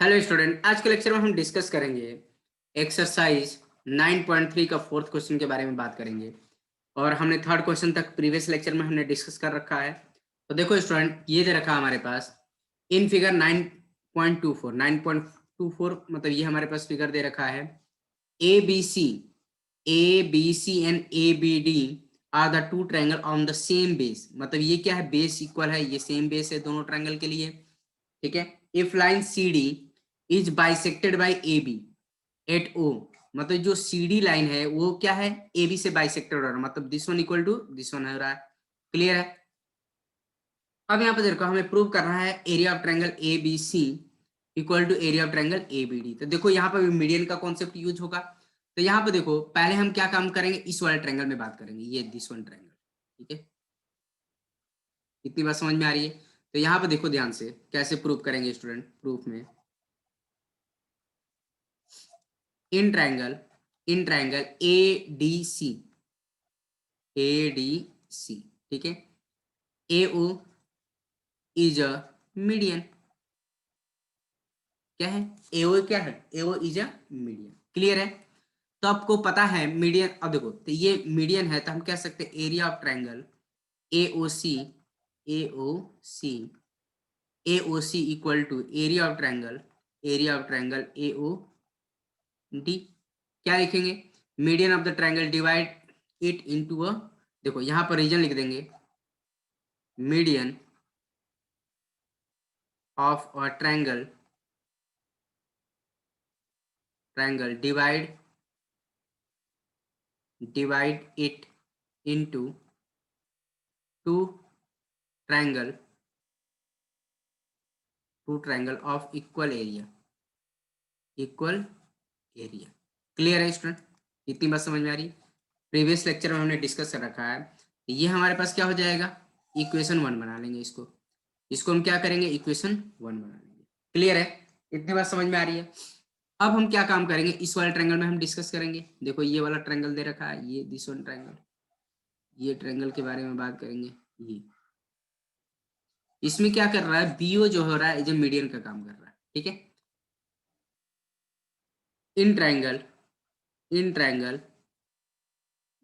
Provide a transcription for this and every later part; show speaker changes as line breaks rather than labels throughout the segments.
Hello student, आज के lecture में हम डिस्कस करेंगे एक्सरसाइज 9.3 का फोर्थ क्वेश्चन के बारे में बात करेंगे। और हमने थर्ड क्वेश्चन तक प्रीवियस लेक्चर में हमने डिस्कस कर रखा है। तो देखो स्टूडेंट, ये दे रखा हमारे पास इन फिगर 9.24 मतलब ये हमारे पास फिगर दे रखा है। A B C and A B D are the two triangle on the same base. मतलब ये क्या है, बेस इक्वल है, ये सेम बेस है दोनों ट्रायंगल के लिए। ठीक है। If line C D is bisected by A B at O, मतलब जो सी डी लाइन है वो क्या है, ए बी से बाइसेक्टेड हो रहा है, मतलब this one equal to this one हो रहा है। क्लियर है। अब यहाँ पे देखो हमें प्रूव करना है area of triangle A B C equal to area of triangle A B D. तो देखो यहाँ पे मीडियन का कॉन्सेप्ट यूज होगा। तो यहाँ पे देखो पहले हम क्या काम करेंगे, इस वाले ट्रायंगल में बात करेंगे, ये दिस वन ट्रायंगल। ठीक है, इतनी बात समझ में आ रही है। तो यहाँ पे देखो ध्यान से कैसे प्रूव करेंगे स्टूडेंट। प्रूफ में in triangle A D C, ठीक है, ए ओ इज अ मीडियन। क्या है, एओ क्या है, AO is a median. Clear है। तो आपको पता है मीडियन। अब देखो तो ये मीडियन है, तो हम कह सकते हैं area of triangle AOC AOC AOC equal to area of triangle AO D. क्या लिखेंगे, median of the triangle divide it into a, देखो यहां पर रीजन लिख देंगे, median of a triangle divide it into two triangle of equal area। Clear है student, इतनी बात समझ में आ रही। प्रीवियस लेक्चर में हमने डिस्कस कर रखा है। ये हमारे पास क्या हो जाएगा, इक्वेशन 1 बना लेंगे। इसको हम क्या करेंगे, इक्वेशन 1 बना लेंगे। क्लियर है, इतनी बात समझ में आ रही है। अब हम क्या काम करेंगे, इस वाले ट्रायंगल में हम डिस्कस करेंगे। देखो ये वाला ट्रायंगल दे रखा है, ये दिस वन ट्रायंगल, ये ट्रायंगल के बारे में बात करेंगे। ये इसमें क्या कर रहा है, बीओ जो हो रहा है जो मीडियन का काम कर रहा है। ठीक है। In triangle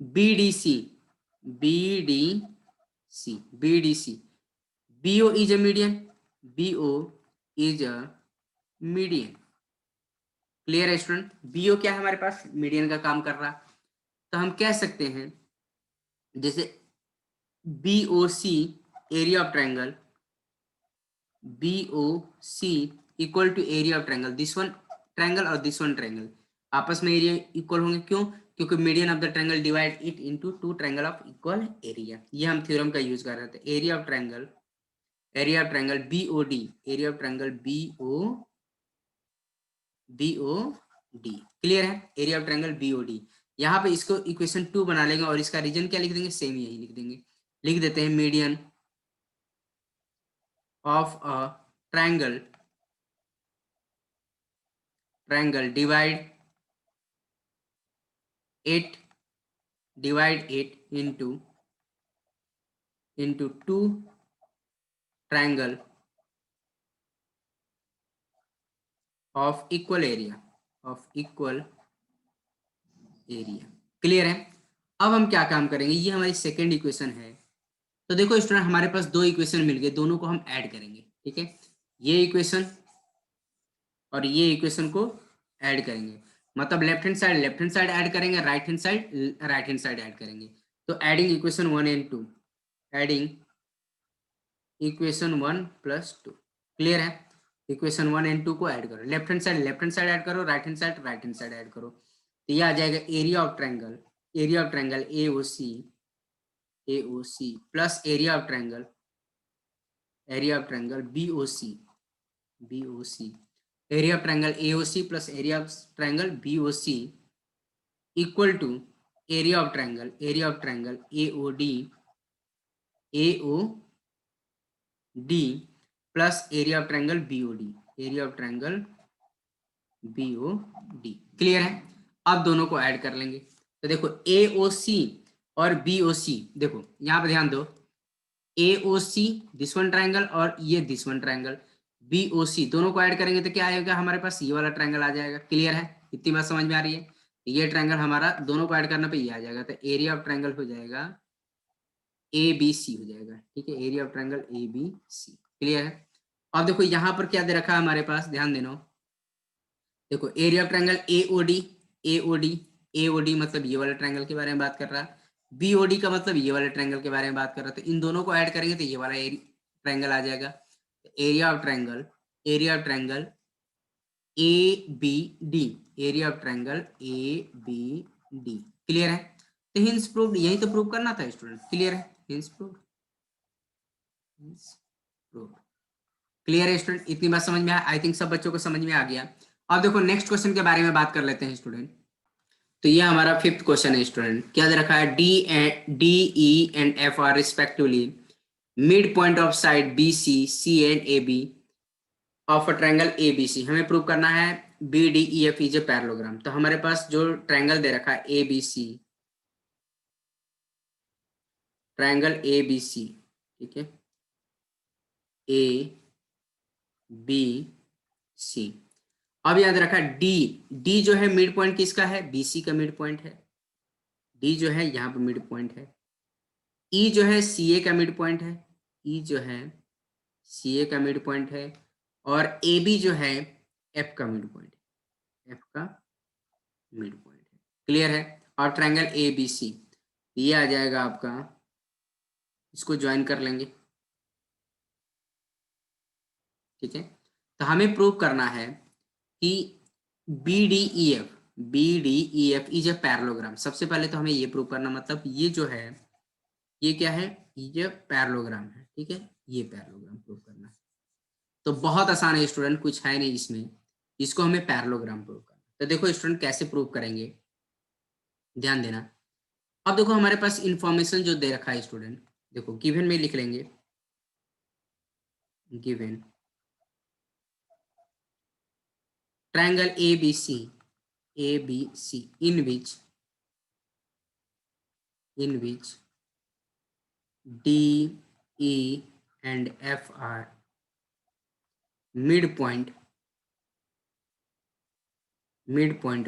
BDC BDC BO is a median. Clear है स्टूडेंट, बीओ क्या है हमारे पास, मीडियन का काम कर रहा। तो हम कह सकते हैं जैसे BOC area of triangle BOC equal to area of triangle, this one triangle और दिस वन ट्रायंगल आपस में एरिया इक्वल होंगे। क्यों, क्योंकि median of the triangle divide it into two triangle of equal area. ये हम थ्योरम का use कर रहे थे। Area of triangle BOD, area of triangle BOD. Clear है, एरिया ऑफ ट्रायंगल बीओडी। यहाँ पे इसको इक्वेशन 2 बना लेंगे और इसका रीजन क्या लिख देंगे, सेम यही लिख देंगे। लिख देते हैं median of a triangle divide it into two triangle of equal area। Clear है। अब हम क्या काम करेंगे, ये हमारी सेकेंड इक्वेशन है। तो देखो स्टूडेंट, हमारे पास दो इक्वेशन मिल गए, दोनों को हम ऐड करेंगे। ठीक है, ये इक्वेशन और ये इक्वेशन को ऐड करेंगे, मतलब लेफ्ट हैंड साइड ऐड करेंगे, राइट हैंड साइड ऐड करेंगे। तो adding equation 1 and 2, adding equation 1 plus 2। Clear है, इक्वेशन 1 एंड 2 को ऐड करो, लेफ्ट हैंड साइड ऐड करो, राइट हैंड साइड ऐड करो। तो ये आ जाएगा area of triangle AOC plus area of triangle BOC area of triangle AOC plus area of triangle BOC equal to area of triangle AOD plus area of triangle BOD. Clear है। अब दोनों को add कर लेंगे। तो देखो AOC और BOC, देखो यहां पर ध्यान दो, एओसी दिस वन ट्रायंगल और ये दिस वन ट्रायंगल, BOC दोनों को ऐड करेंगे तो क्या आएगा हमारे पास, ये वाला ट्रायंगल आ जाएगा। क्लियर है, इतनी बात समझ में आ रही है। ये ट्रायंगल हमारा दोनों को ऐड करने पे ये आ जाएगा, तो एरिया ऑफ ट्रायंगल हो जाएगा ABC हो जाएगा। ठीक है, area of triangle ABC। Clear है। अब देखो यहाँ पर क्या दे रखा है हमारे पास, ध्यान देना। देखो एरिया ऑफ ट्रायंगल AOD मतलब ये वाले ट्रायंगल के बारे में बात कर रहा है, BOD का मतलब ये वाले ट्रायंगल के बारे में बात कर रहा है। तो इन दोनों को ऐड करेंगे तो ये वाला ट्रायंगल आ जाएगा। Area of triangle ABD, area of triangle ABD। Clear है। तो हिंस प्रूव्ड, यही तो प्रूव करना था स्टूडेंट। क्लियर है, हिंस प्रूव्ड। क्लियर है स्टूडेंट, इतनी बात समझ में आया। आई थिंक सब बच्चों को समझ में आ गया। अब देखो नेक्स्ट क्वेश्चन के बारे में बात कर लेते हैं स्टूडेंट। तो ये हमारा 5th क्वेश्चन है स्टूडेंट। क्या दे रखा है, DE and F are respectively mid point of side BC, C and AB of a triangle ABC। हमें प्रूव करना है BDEF इज ए पैरेललोग्राम। तो हमारे पास जो ट्रायंगल दे रखा है ABC, ट्रायंगल ABC, ठीक है, ABC। अब याद रखा D जो है मिड पॉइंट किसका है, BC का मिड पॉइंट है। D जो है यहाँ पे मिड पॉइंट है। E जो है CA का मिड पॉइंट है, E जो है CA का मिड पॉइंट है। और AB जो है F का मिड पॉइंट है, F का मिड पॉइंट है। क्लियर है। और ट्रायंगल ABC ये आ जाएगा आपका, इसको ज्वाइन कर लेंगे। ठीक है, तो हमें प्रूव करना है कि BDEF इज ए पैरेललोग्राम। सबसे पहले तो हमें ये प्रूव करना, मतलब ये जो है ये क्या है, ये पैरेललोग्राम है। ठीक है, ये पैरेललोग्राम प्रूव करना है। तो बहुत आसान है स्टूडेंट, कुछ है नहीं इसमें, इसको हमें पैरेललोग्राम प्रूव करना। तो देखो स्टूडेंट कैसे प्रूव करेंगे, ध्यान देना। अब देखो हमारे पास इंफॉर्मेशन जो दे रखा है स्टूडेंट, देखो गिवन में लिख लेंगे, given triangle ABC in which D, E and F are midpoint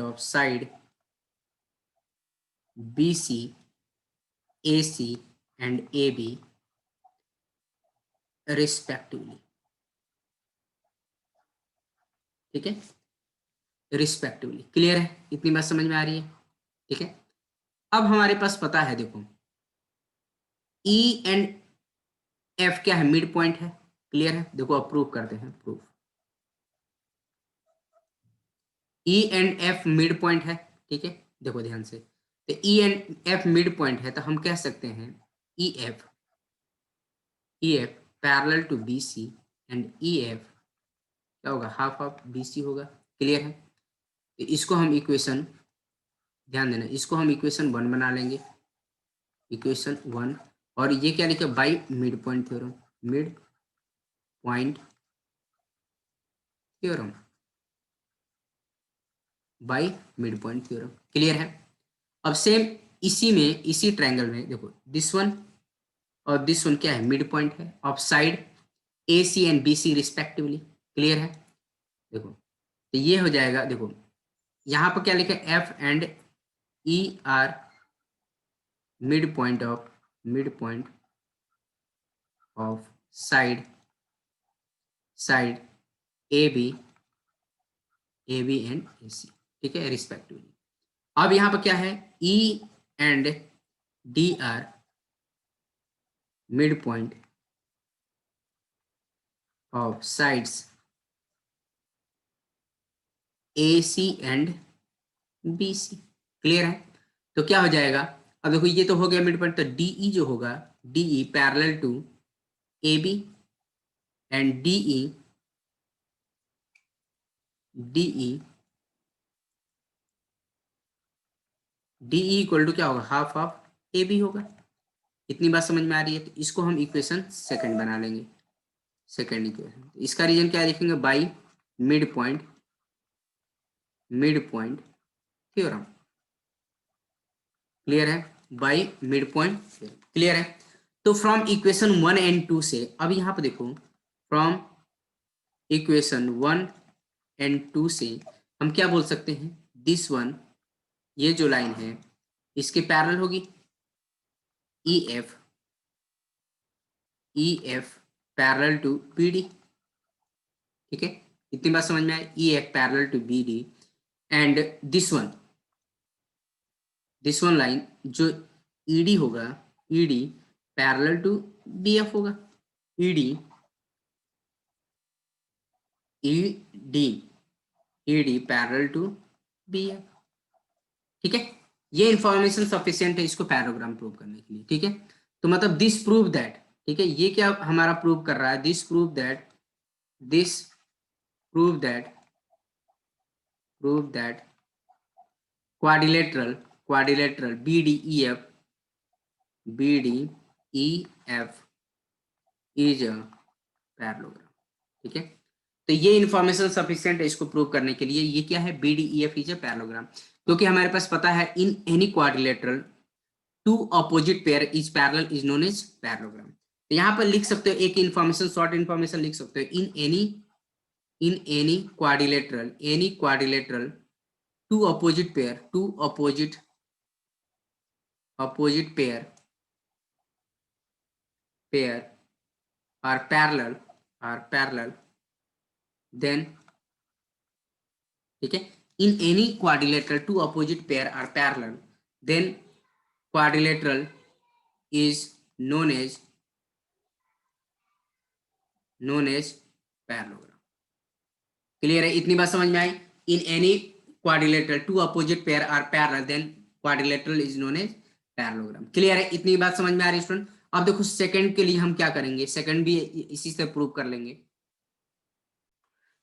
of side BC, AC and AB respectively। ठीक है, रिस्पेक्टिवली। क्लियर है, इतनी बात समझ में आ रही है। ठीक है, अब हमारे पास पता है, देखो E एंड F क्या है, मिड पॉइंट है। क्लियर है, देखो अब प्रूव करते हैं, proof. E and F mid point है। ठीक है, देखो ध्यान से, तो E and F mid point है, तो हम कह सकते हैं EF parallel to BC and EF क्या होगा, हाफ ऑफ BC होगा। क्लियर है, तो इसको हम इक्वेशन, ध्यान देना, इसको हम इक्वेशन 1 बना लेंगे, इक्वेशन 1। और ये क्या लिखे, by mid point theorem, mid point theorem, by mid point theorem. Clear है। अब सेम इसी में, इसी ट्रायंगल में देखो दिस वन और दिस वन क्या है, मिड पॉइंट है of side AC and BC respectively. Clear है, देखो तो ये हो जाएगा, देखो यहाँ पर क्या लिखा है, F and E are mid point of side AB and AC। ठीक है, रिस्पेक्टिवली। अब यहाँ पर क्या है, E and D are mid point of sides AC and BC। Clear है, तो क्या हो जाएगा, अब देखो ये तो हो गया मिड पॉइंट, तो DE जो होगा, DE parallel to AB and DE equal to क्या होगा, हाफ ऑफ AB होगा। इतनी बात समझ में आ रही है। तो इसको हम इक्वेशन सेकंड बना लेंगे, सेकंड इक्वेशन। इसका रीजन क्या लिखेंगे, by mid point theorem. Clear है, by mid point theorem. Clear है, तो फ्रॉम इक्वेशन 1 एंड 2 से, अब यहाँ पे देखो फ्रॉम इक्वेशन 1 एंड 2 से हम क्या बोल सकते हैं, दिस वन, ये जो लाइन है इसके पैरेलल होगी E F parallel to B D. ठीक है, इतनी बात समझ में आई, E F parallel to B D and this one line जो ईडी होगा, ED parallel to B F होगा, ED ED ED parallel to B F. ठीक है, ये इंफॉर्मेशन सफिशिएंट है इसको पैराग्राम प्रूव करने के लिए। ठीक है, तो मतलब दिस प्रूव दैट, ठीक है, ये क्या हमारा प्रूव कर रहा है, this prove that quadrilateral BDEF is a parallelogram. ठीक है, तो ये इंफॉर्मेशन सफिशिएंट है इसको प्रूव करने के लिए। ये क्या है, BDEF इज अ पैरेललोग्राम, क्योंकि हमारे पास पता है in any quadrilateral two opposite pair is parallel is known as parallelogram. तो यहाँ पर लिख सकते हो एक इंफॉर्मेशन, शॉर्ट इंफॉर्मेशन लिख सकते हो, in any quadrilateral two opposite pair are parallel then, ठीक है, in any quadrilateral two opposite pair are parallel then quadrilateral is known as parallelogram। Clear है, इतनी बात समझ में आई, in any quadrilateral two opposite pair are parallel then quadrilateral is known as parallelogram। Clear है, इतनी बात समझ में आ रही है स्टूडेंट। अब देखो सेकंड के लिए हम क्या करेंगे, सेकंड भी इसी से प्रूव कर लेंगे।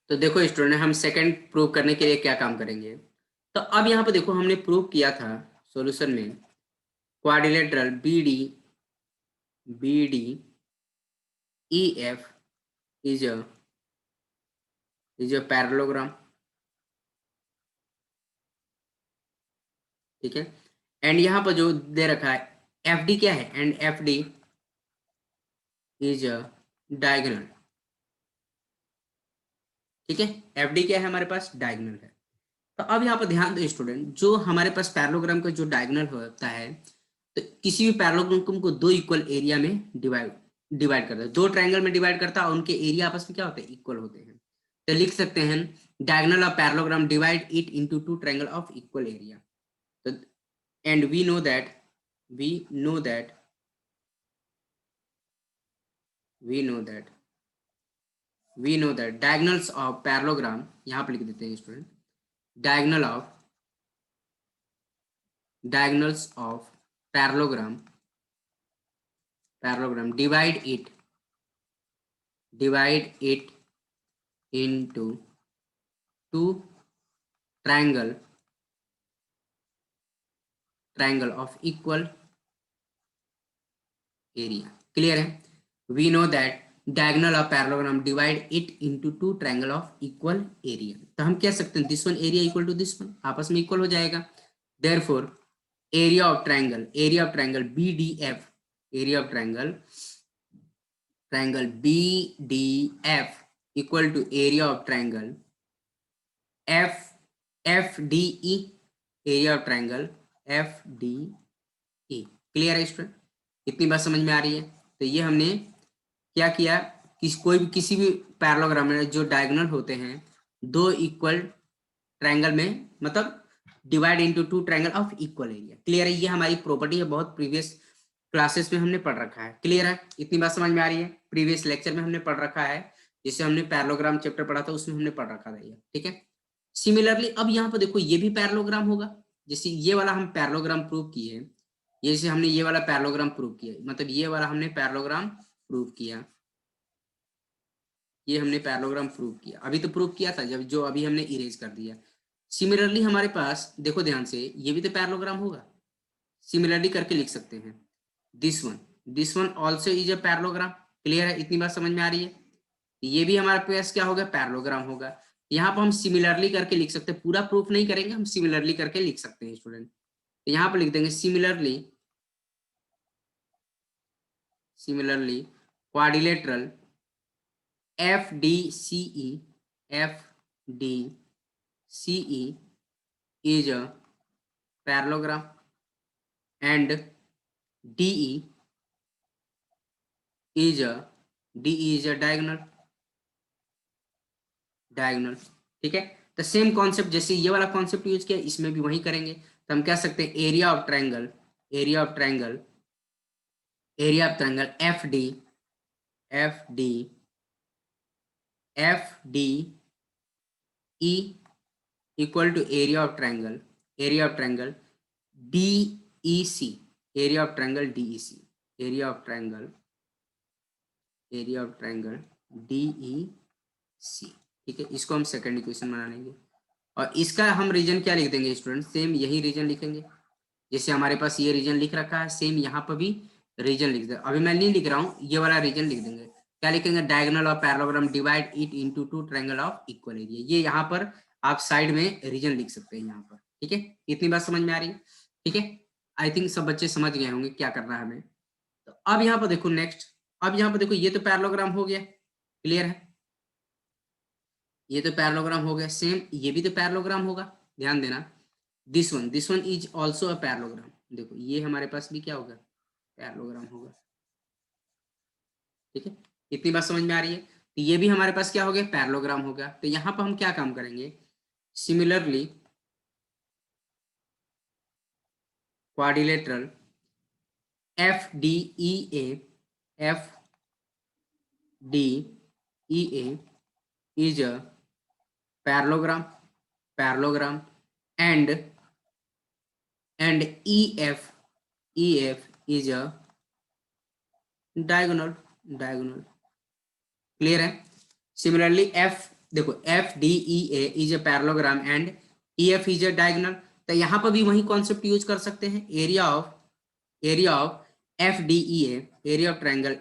तो देखो स्टूडेंट, हम सेकंड प्रूव करने के लिए क्या काम करेंगे, तो अब यहाँ पर देखो हमने प्रूव किया था सॉल्यूशन में quadrilateral BD EF is a parallelogram. ठीक है, एंड यहाँ पर जो दे रखा है FD क्या है, and FD is a diagonal. ठीक है, FD क्या है हमारे पास, डायगोनल है। तो अब यहाँ पर ध्यान दो स्टूडेंट, जो हमारे पास पैरेललोग्राम का जो डायगोनल होता है, तो किसी भी पैरेललोग्राम को दो इक्वल एरिया में डिवाइड करता है, दो ट्रायंगल में डिवाइड करता है और उनके एरिया आपस में क्या होते हैं, इक्वल होते हैं। तो लिख सकते हैं diagonal of parallelogram divide it into two triangle of equal area. तो and we know that diagonals of parallelogram, यहाँ पे लिख देते हैं student, diagonals of parallelogram divide it into two triangle of equal area। Clear है, we know that diagonal of parallelogram divide it into two triangle of equal area। तो हम कह सकते हैं this one area equal to this one, आपस में equal हो जाएगा। therefore area of triangle BDF, area of triangle BDF equal to area of triangle FDE, area of triangle FDE। Clear है स्टूडेंट, इतनी बात समझ में आ रही है। तो ये हमने क्या किया, किसी भी पैरेललोग्राम में जो डायगोनल होते हैं दो इक्वल ट्रायंगल में, मतलब divide into two triangle of equal area. Clear है, ये हमारी प्रॉपर्टी है, बहुत प्रीवियस क्लासेस में हमने पढ़ रखा है। क्लियर है, इतनी बात समझ में आ रही है, प्रीवियस लेक्चर में हमने पढ़ रखा है, जिससे हमने पैरेललोग्राम चैप्टर पढ़ा था उसमें हमने पढ़ रखा था ये। ठीक है, सिमिलरली अब यहाँ पर देखो ये भी पैरेललोग्राम होगा, जैसे ये वाला हम पैरेललोग्राम प्रूव किए, ये जैसे हमने ये वाला पैरेललोग्राम प्रूव किया, मतलब ये वाला हमने पैरेललोग्राम प्रूव किया, ये हमने पैरेललोग्राम प्रूव किया, अभी तो प्रूव किया था जब, जो अभी हमने इरेज कर दिया। सिमिलरली हमारे पास देखो ध्यान से, ये भी तो पैरेललोग्राम होगा, सिमिलरली करके लिख सकते हैं this one also is a parallelogram. Clear है, इतनी बात समझ में आ रही है, ये भी हमारे पास क्या होगा, पैरेललोग्राम होगा। यहाँ पर हम सिमिलरली करके लिख सकते हैं, पूरा प्रूफ नहीं करेंगे, हम सिमिलरली करके लिख सकते हैं स्टूडेंट। तो यहाँ पर लिख देंगे similarly quadrilateral FDCE is a parallelogram and DE is a diagonal. ठीक है, तो सेम कॉन्सेप्ट जैसे ये वाला कॉन्सेप्ट यूज किया, इसमें भी वही करेंगे। तो हम कह सकते हैं area of triangle F D E equal to area of triangle DEC, area of triangle DEC। ठीक है, इसको हम सेकंड इक्वेशन बना लेंगे और इसका हम रीजन क्या लिख देंगे स्टूडेंट, सेम यही रीजन लिखेंगे जैसे हमारे पास ये रीजन लिख रखा है, सेम यहाँ पर भी रीजन लिख दे। अभी मैं नहीं लिख रहा हूँ, ये वाला रीजन लिख देंगे। क्या लिखेंगे, diagonal of parallelogram divide it into two triangle of equal area. ये यहाँ पर आप साइड में रीजन लिख सकते हैं यहाँ पर। ठीक है, इतनी बात समझ में आ रही है? ठीक है, आई थिंक सब बच्चे समझ गए होंगे क्या करना है हमें। तो अब यहाँ पर देखो नेक्स्ट, अब यहाँ पर देखो ये तो पैरेललोग्राम हो गया, क्लियर है, ये तो पैरेललोग्राम हो गया। सेम ये भी तो पैरेललोग्राम होगा, ध्यान देना। This one is also a parallelogram. देखो ये हमारे पास भी क्या होगा, पैरेललोग्राम होगा। ठीक है, इतनी बात समझ में आ रही है? तो ये भी हमारे पास क्या हो गया, पैरेललोग्राम होगा। तो यहाँ पर हम क्या काम करेंगे, similarly quadrilateral FDEA is a parallelogram and EF is a diagonal। Clear है? सिमिलरली देखो FDEA is a parallelogram and EF is a diagonal। तो यहाँ पर भी वही कॉन्सेप्ट यूज कर सकते हैं, area of FDEA, area of triangle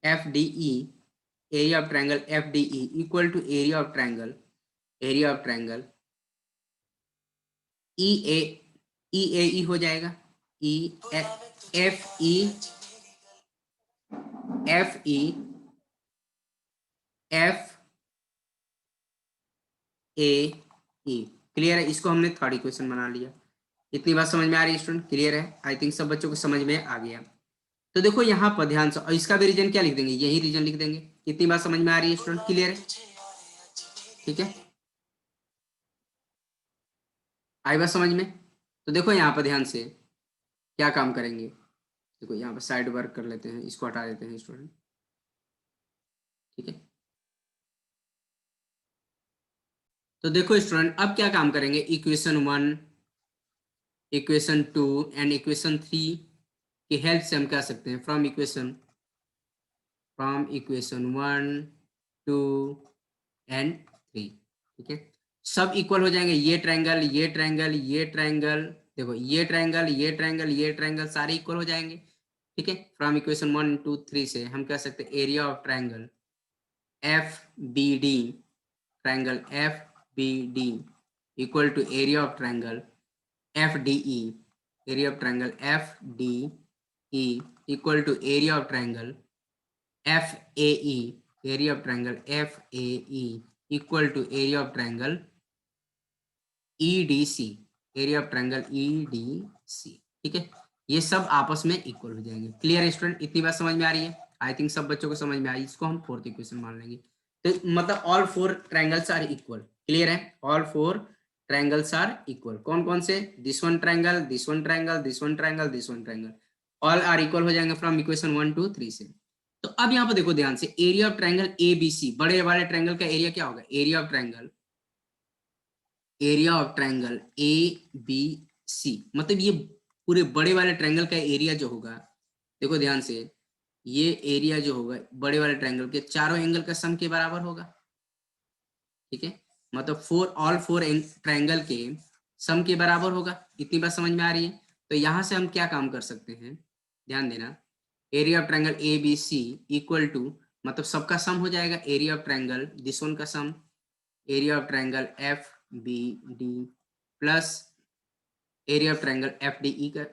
FDE, area of triangle FDE equal to area of triangle EAE हो जाएगा, FEFAE। क्लियर है? इसको हमने थर्ड इक्वेशन बना लिया। इतनी बात समझ में आ रही है स्टूडेंट? क्लियर है? आई थिंक सब बच्चों को समझ में आ गया। तो देखो यहाँ पर ध्यान से, और इसका भी रीजन क्या लिख देंगे, यही रीजन लिख देंगे। इतनी बात समझ में आ रही है स्टूडेंट? क्लियर है? ठीक है, आई बात समझ में? तो देखो यहाँ पर ध्यान से क्या काम करेंगे, देखो यहाँ पर साइड वर्क कर लेते हैं, इसको हटा देते हैं स्टूडेंट। ठीक है, तो देखो स्टूडेंट अब क्या काम करेंगे, इक्वेशन 1, इक्वेशन 2 एंड इक्वेशन 3 की हेल्प से हम कह सकते हैं फ्रॉम इक्वेशन 1, 2 एंड 3। ठीक है, सब इक्वल हो जाएंगे, ये ट्रायंगल देखो ये ट्रायंगल सारे इक्वल हो जाएंगे। ठीक है, फ्रॉम इक्वेशन 1, 2, 3 से हम कह सकते हैं area of triangle FBD equal to area of triangle FDE equal to area of triangle FAE equal to area of triangle EDC ठीक है, ये सब आपस में इक्वल हो जाएंगे। क्लियर है स्टूडेंट? इतनी बात समझ में आ रही है? आई थिंक सब बच्चों को समझ में आई। इसको हम फोर्थ इक्वेशन मान लेंगे। तो मतलब all 4 triangles are equal. Clear है? All 4 triangles are equal. कौन कौन से, this one triangle all are equal हो जाएंगे फ्रॉम इक्वेशन 1, 2, 3 से। तो अब यहाँ पर देखो ध्यान से, एरिया ऑफ ट्रायंगल ABC, बड़े वाले ट्रायंगल का एरिया क्या होगा, एरिया ऑफ ट्रायंगल ABC, मतलब ये पूरे बड़े वाले ट्रायंगल का एरिया जो होगा, देखो ध्यान से, ये एरिया जो होगा बड़े वाले ट्रायंगल के चारों एंगल का सम के बराबर होगा। ठीक है, मतलब ऑल 4 ट्रायंगल के सम के बराबर होगा। इतनी बात समझ में आ रही है? तो यहां से हम क्या काम कर सकते हैं, ध्यान देना, area of triangle ABC equal to, मतलब सबका सम हो जाएगा, area of triangle this one का sum, area of triangle FBD plus area of triangle FDE का,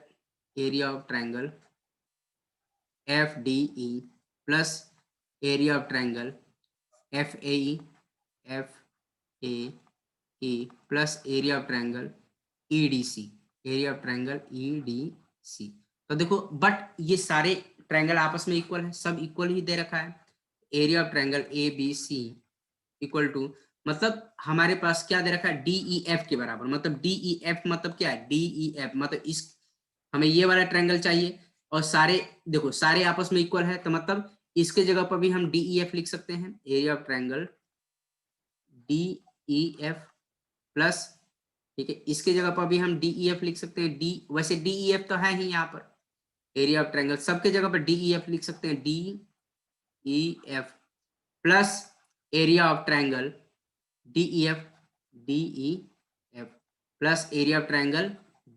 area of triangle FDE plus area of triangle F A E plus area of triangle EDC, area of triangle EDC। तो देखो but ये सारे triangle आपस में equal है, सब equal ही दे रखा है। Area of triangle ABC equal to, मतलब हमारे पास क्या दे रखा है, DEF के बराबर। मतलब DEF मतलब क्या है, DEF मतलब इस, हमें ये वाला ट्रायंगल चाहिए और सारे देखो सारे आपस में इक्वल है, तो मतलब इसके जगह पर भी हम DEF लिख सकते हैं, area of triangle DEF plus, ठीक है, इसके जगह पर भी हम DEF लिख सकते हैं। डी वैसे DEF तो है ही यहाँ पर, एरिया ऑफ ट्रायंगल सबके जगह पर DEF लिख सकते हैं, DEF plus area of triangle DEF plus area of triangle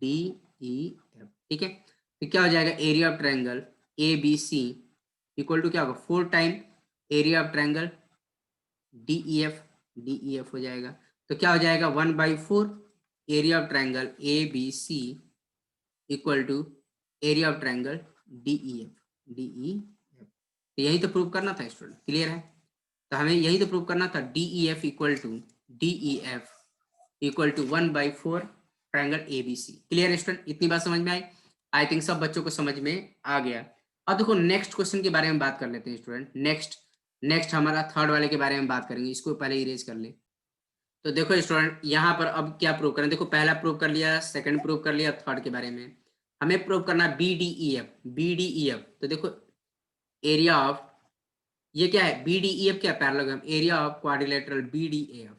DEF। ठीक है, तो क्या हो जाएगा, area of triangle ABC equal to क्या होगा, 4 time area of triangle DEF हो जाएगा। तो क्या हो जाएगा, 1/4 area of triangle ABC equal to area of triangle DEF। तो यही तो प्रूव करना था स्टूडेंट, क्लियर है। तो हमें यही तो प्रूव करना था, DEF equal to 1/4 triangle ABC। Clear है स्टूडेंट, इतनी बात समझ में आई? आई थिंक सब बच्चों को समझ में आ गया। अब देखो नेक्स्ट क्वेश्चन के बारे में बात कर लेते हैं स्टूडेंट। नेक्स्ट हमारा थर्ड वाले के बारे में बात करेंगे, इसको पहले इरेज कर ले। तो देखो स्टूडेंट यहाँ पर अब क्या प्रूव करें, देखो पहला प्रूव कर लिया, सेकंड प्रूव कर लिया, थर्ड के बारे में हमें प्रूव करना BDEF। तो देखो एरिया ऑफ, ये क्या है, BDEF क्या, parallelogram, area of quadrilateral BDEF।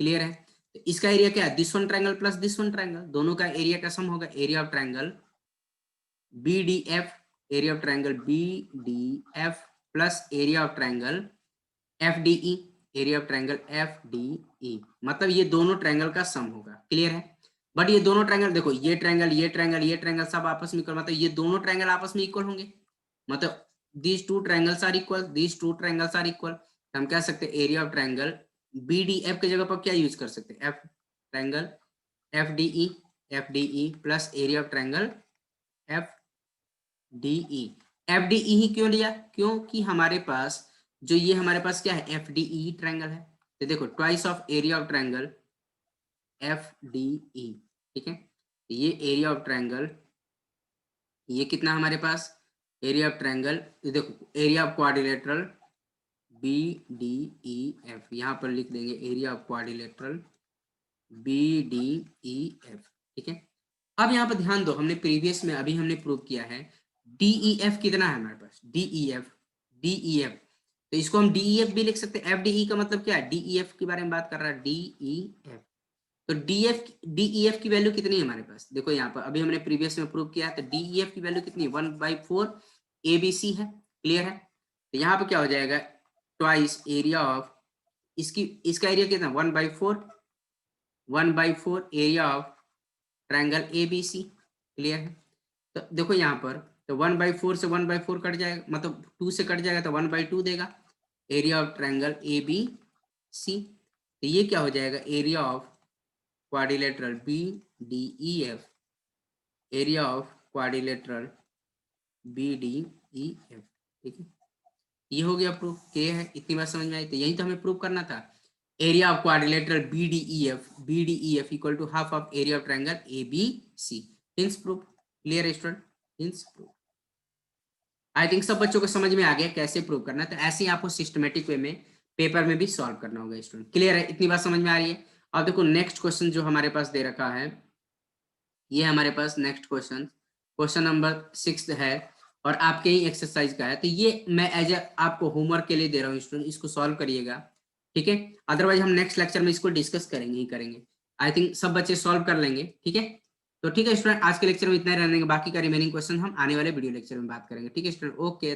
Clear है। तो इसका एरिया क्या है, this one triangle plus this one triangle, दोनों का एरिया का सम होगा, area of triangle BDF, area of triangle BDF plus area of triangle FDE, area of triangle FDE। मतलब ये दोनों ट्रायंगल का सम होगा। क्लियर है। बट ये दोनों ट्रायंगल देखो, ये ट्रायंगल सब आपस में इक्वल, मतलब ये दोनों ट्रायंगल आपस में इक्वल होंगे, मतलब these two triangles are equal। हम कह सकते हैं एरिया ऑफ ट्रायंगल BDF के जगह पर क्या यूज कर सकते हैं, triangle FDE plus area of triangle FDE ही क्यों लिया, क्योंकि हमारे पास जो ये हमारे पास क्या है, FDE ट्रायंगल है। तो देखो twice of area of triangle FDE। ठीक है, ये एरिया ऑफ ट्रायंगल, ये कितना हमारे पास, एरिया ऑफ ट्रायंगल, देखो एरिया ऑफ क्वाड्रिलेटरल BDEF, यहाँ पर लिख देंगे एरिया ऑफ क्वाड्रिलेटरल BDEF। ठीक है, अब यहाँ पर ध्यान दो, हमने प्रीवियस में अभी हमने प्रूव किया है DEF कितना है हमारे पास, DEF। तो इसको हम DEF भी लिख सकते हैं। FDE का मतलब क्या है, DEF के बारे में बात कर रहा है, DEF। तो DEF की वैल्यू कितनी है हमारे पास, देखो यहाँ पर अभी हमने प्रीवियस में प्रूव किया है, तो DEF की वैल्यू कितनी है, 1/4 ABC है। क्लियर है। तो यहाँ पर क्या हो जाएगा, ट्वाइस एरिया ऑफ, इसका एरिया कितना, 1/4 area of triangle ABC। Clear है। तो देखो यहाँ पर, तो 1/4 से 1/4 कट जाएगा, मतलब 2 से कट जाएगा, तो 1/2 देगा एरिया ऑफ ट्रायंगल ABC। तो ये क्या हो जाएगा, area of quadrilateral BDEF, area of quadrilateral BDEF। ठीक है, ये हो गया प्रूफ, क्या है, इतनी बात समझ में आई। तो यही तो हमें प्रूव करना था, area of quadrilateral BDEF equal to half of area of triangle ABC। Hence proof. Clear student, hence proof. I think सब बच्चों को समझ में आ गया कैसे प्रूव करना है। तो ऐसे ही आपको सिस्टमेटिक वे में पेपर में भी सॉल्व करना होगा स्टूडेंट। क्लियर है, इतनी बात समझ में आ रही है। अब देखो नेक्स्ट क्वेश्चन जो हमारे पास दे रखा है, ये हमारे पास नेक्स्ट क्वेश्चन नंबर 6 है और आपके ही एक्सरसाइज का है। तो ये मैं एज ए आपको होमवर्क के लिए दे रहा हूँ स्टूडेंट, इसको सॉल्व करिएगा। ठीक है, अदरवाइज हम नेक्स्ट लेक्चर में इसको डिस्कस करेंगे। आई थिंक सब बच्चे सॉल्व कर लेंगे। ठीक है, तो ठीक है स्टूडेंट, आज के लेक्चर में इतना ही रहने, बाकी का रिमेनिंग क्वेश्चन हम आने वाले वीडियो लेक्चर में बात करेंगे। ठीक है स्टूडेंट, ओके।